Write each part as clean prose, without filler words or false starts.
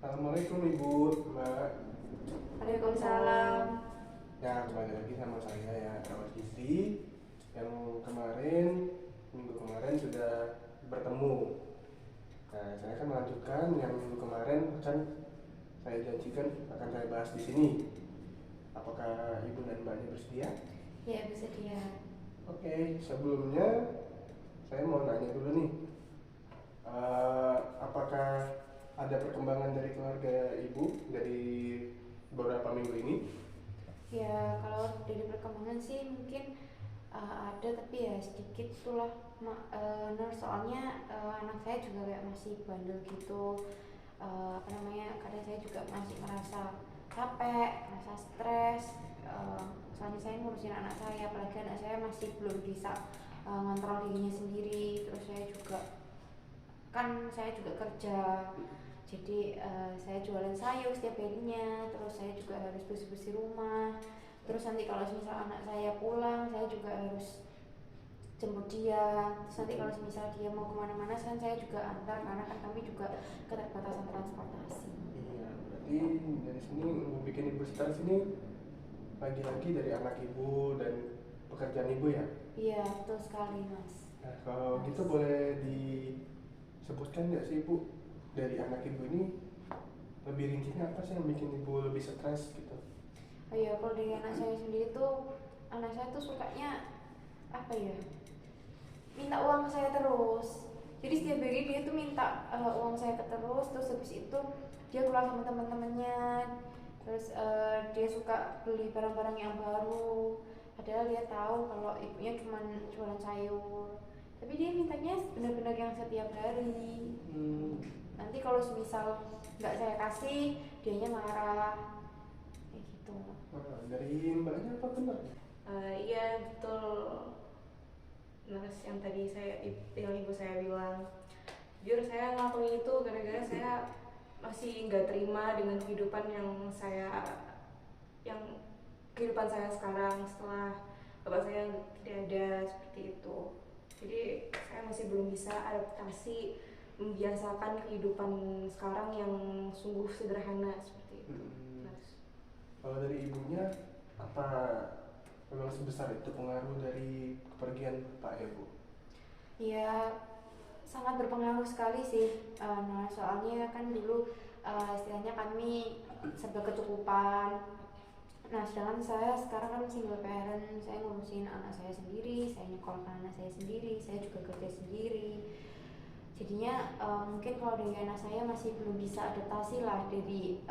Assalamualaikum Ibu, Mbak. Waalaikumsalam. Ya, kembali lagi sama saya ya, Rawat Gizi. Yang minggu kemarin sudah bertemu. Nah, saya akan melanjutkan yang minggu kemarin akan saya janjikan akan saya bahas di sini. Apakah Ibu dan Mbaknya bersedia? Ya, bersedia. Oke, sebelumnya saya mau nanya dulu nih. Apakah ada perkembangan dari keluarga Ibu dari beberapa minggu ini? Ya, kalau dari perkembangan sih mungkin ada, tapi ya sedikit itulah. Soalnya anak saya juga kayak masih bandel gitu. Kadang saya juga masih merasa capek, merasa stres. Soalnya saya ngurusin anak saya, apalagi anak saya masih belum bisa ngontrol dirinya sendiri. Terus saya juga kerja, jadi saya jualan sayur setiap harinya, terus saya juga harus bersih-bersih rumah. Terus nanti kalau misal anak saya pulang, saya juga harus jemput dia. Terus nanti kalau misal dia mau kemana-mana kan saya juga antar, karena kan kami juga keterbatasan transportasi. Iya, berarti dari sini yang bikin Ibu stres ini lagi-lagi dari anak Ibu dan pekerjaan Ibu ya? Iya, betul sekali Mas. Nah, kalau gitu boleh disebutkan nggak sih Ibu, dari anak Ibu ini lebih rincinya apa sih yang bikin Ibu lebih stres gitu? Oh iya, kalau dari anak saya sendiri tuh, anak saya tuh sukanya apa ya, minta uang saya terus. Jadi setiap hari dia tuh minta uang saya terus habis itu dia keluar sama teman-temannya. Terus dia suka beli barang-barang yang baru, padahal dia tahu kalau ibunya cuma jualan sayur, tapi dia mintanya benar-benar yang setiap hari. Nanti kalau misal nggak saya kasih, dianya marah kayak gitu. Nah, dari Mbaknya apa benar? Iya betul, Mas, yang tadi yang ibu saya bilang. Jujur saya ngelakuin itu gara-gara saya masih nggak terima dengan yang kehidupan saya sekarang setelah bapak saya tidak ada, seperti itu. Jadi saya masih belum bisa adaptasi, membiasakan kehidupan sekarang yang sungguh sederhana seperti itu. Mas. Kalau dari Ibunya, apa memang sebesar itu pengaruh dari kepergian Pak ya Bu? Ya, sangat berpengaruh sekali sih. Nah, soalnya kan dulu istilahnya kami serba kecukupan. Nah, sedangkan saya sekarang kan single parent, saya ngurusin anak saya sendiri, saya nyekolahkan anak saya sendiri, saya juga kerja sendiri. Jadinya mungkin kalau dari anak saya masih belum bisa adaptasi lah dari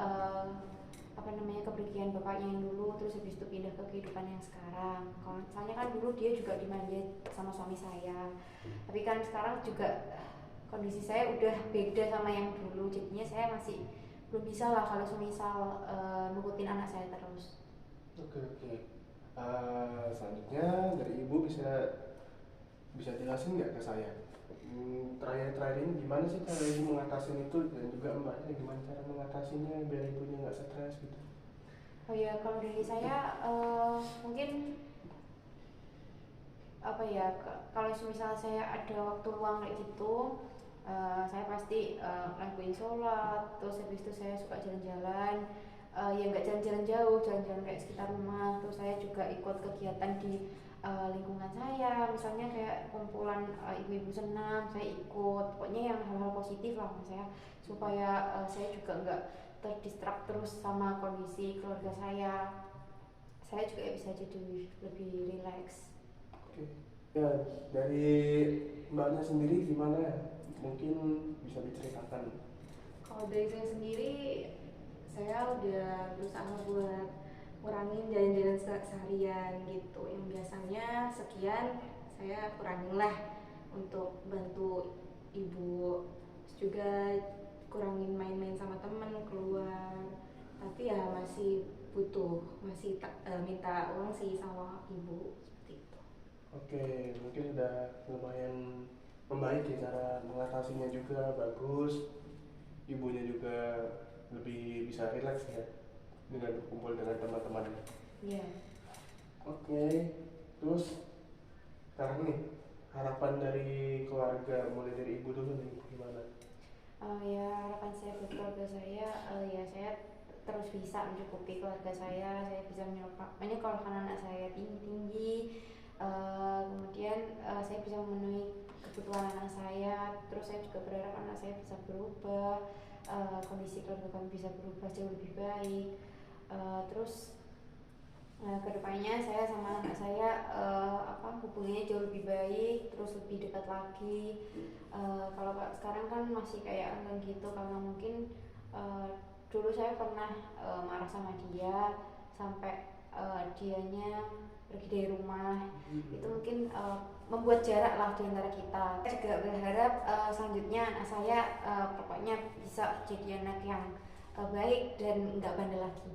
kepergian bapaknya yang dulu, terus habis itu pindah ke kehidupan yang sekarang. Kalau misalnya kan dulu dia juga dimanja sama suami saya, tapi kan sekarang juga kondisi saya udah beda sama yang dulu, jadinya saya masih belum bisa lah kalau semisal nurutin anak saya terus. Oke. Selanjutnya dari Ibu bisa bisa jelasin nggak ke saya, terakhir-terakhir ini gimana sih cara Ibu mengatasi itu, dan juga Mbaknya gimana cara mengatasinya biar Ibunya nggak stres gitu? Oh ya, kalau dari saya mungkin apa ya, kalau misalnya saya ada waktu luang kayak gitu, saya pasti lakuin sholat. Terus habis itu saya suka jalan-jalan, ya nggak jalan-jalan jauh, jalan-jalan kayak sekitar rumah. Terus saya juga ikut kegiatan di lingkungan saya, misalnya kayak kumpulan ibu-ibu senam, saya ikut. Pokoknya yang hal-hal positif lah mas saya, supaya saya juga nggak terdistrak terus sama kondisi keluarga saya juga bisa jadi lebih rileks. Oke. Ya, dari Mbaknya sendiri gimana ya? Mungkin bisa diceritakan. Kalau dari saya sendiri, saya udah berusaha buat kurangin jalan-jalan seharian gitu. Yang biasanya sekian, saya kurangin lah untuk bantu ibu. Terus juga kurangin main-main sama temen, keluar. Tapi ya masih minta uang sih sama ibu, seperti itu. Oke, mungkin udah lumayan membaik ya, cara mengatasinya juga bagus. Ibunya juga lebih bisa rileks ya dengan berkumpul dengan teman-temannya. Iya. Yeah. Oke, terus sekarang nih harapan dari keluarga, mulai dari ibu dulu nih, gimana? Ya harapan saya buat keluarga saya, ya saya terus bisa mencukupi keluarga saya bisa menyekolahkan anak saya tinggi, kemudian saya bisa memenuhi kebutuhan anak saya. Terus saya juga berharap anak saya bisa berubah, kondisi keluarga kami bisa berubah jauh lebih baik. Terus kedepannya saya sama anak saya hubungannya jauh lebih baik, terus lebih dekat lagi. Kalau sekarang kan masih kayak enggan gitu karena mungkin dulu saya pernah marah sama dia sampai dianya pergi dari rumah. Itu mungkin membuat jarak lah di antara kita. Saya juga berharap selanjutnya anak saya pokoknya bisa jadi anak yang baik dan nggak bandel lagi.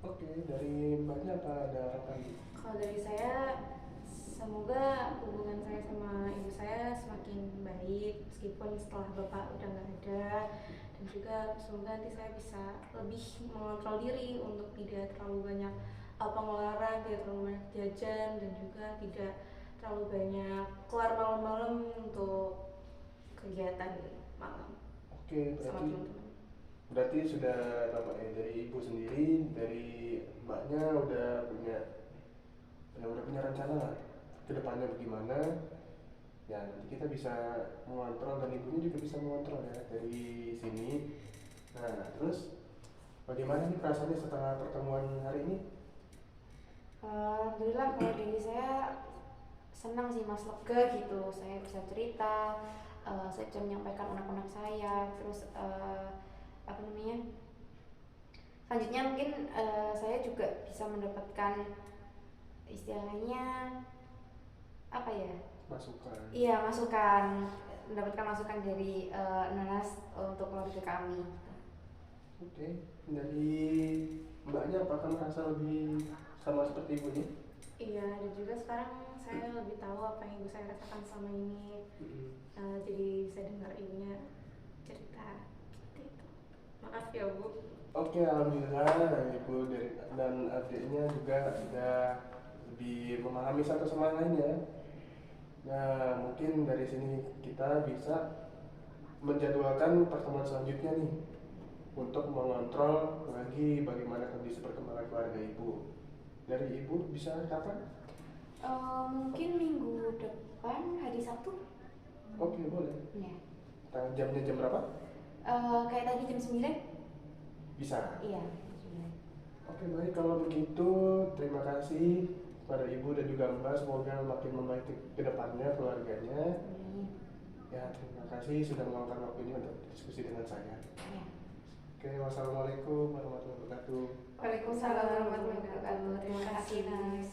Oke, dari Mbaknya apa ada harapan? Kalau dari saya, semoga hubungan saya sama ibu saya semakin baik meskipun setelah bapak udah nggak ada, dan juga semoga nanti saya bisa lebih mengontrol diri untuk tidak terlalu banyak pengeluaran, tidak terlalu banyak jajan, dan juga tidak terlalu banyak keluar malam-malam untuk kegiatan malam Oke, sama teman-teman. berarti sudah apa ya, dari ibu sendiri, dari mbaknya udah punya rencana lah ke depannya bagaimana. Ya nanti kita bisa mengontrol dan ibunya juga bisa mengontrol ya dari sini. Nah terus bagaimana nih perasaannya setelah pertemuan hari ini? Alhamdulillah kalau diri saya senang sih mas, lega gitu. Saya bisa cerita, saya bisa menyampaikan unek-unek saya. Terus selanjutnya mungkin saya juga bisa mendapatkan istilahnya apa ya? Masukan. Iya, mendapatkan masukan dari Nanas untuk keluarga kami. Oke, dari mbaknya apakah merasa lebih sama seperti ibunya? Iya, dan juga sekarang saya lebih tahu apa yang ibu saya rasakan selama ini. Jadi bisa dengar ibunya cerita seperti itu. Maaf ya Bu. Oke, alhamdulillah ibu dan adiknya juga sudah lebih memahami satu sama lain ya. Nah, mungkin dari sini kita bisa menjadwalkan pertemuan selanjutnya nih untuk mengontrol lagi bagaimana kondisi perkembangan keluarga ibu. Dari ibu bisa kapan? Mungkin minggu depan hari Sabtu. Oke, boleh. Ya. Jamnya jam berapa? Kayak tadi jam 9. Bisa. Iya. Oke, baik kalau begitu terima kasih kepada ibu dan juga mbak, semoga makin membaik ke depannya keluarganya. Ya, terima kasih sudah meluangkan waktunya untuk diskusi dengan saya. Ya. Oke, wassalamualaikum warahmatullahi wabarakatuh. Waalaikumsalam warahmatullahi wabarakatuh. Terima kasih Nas.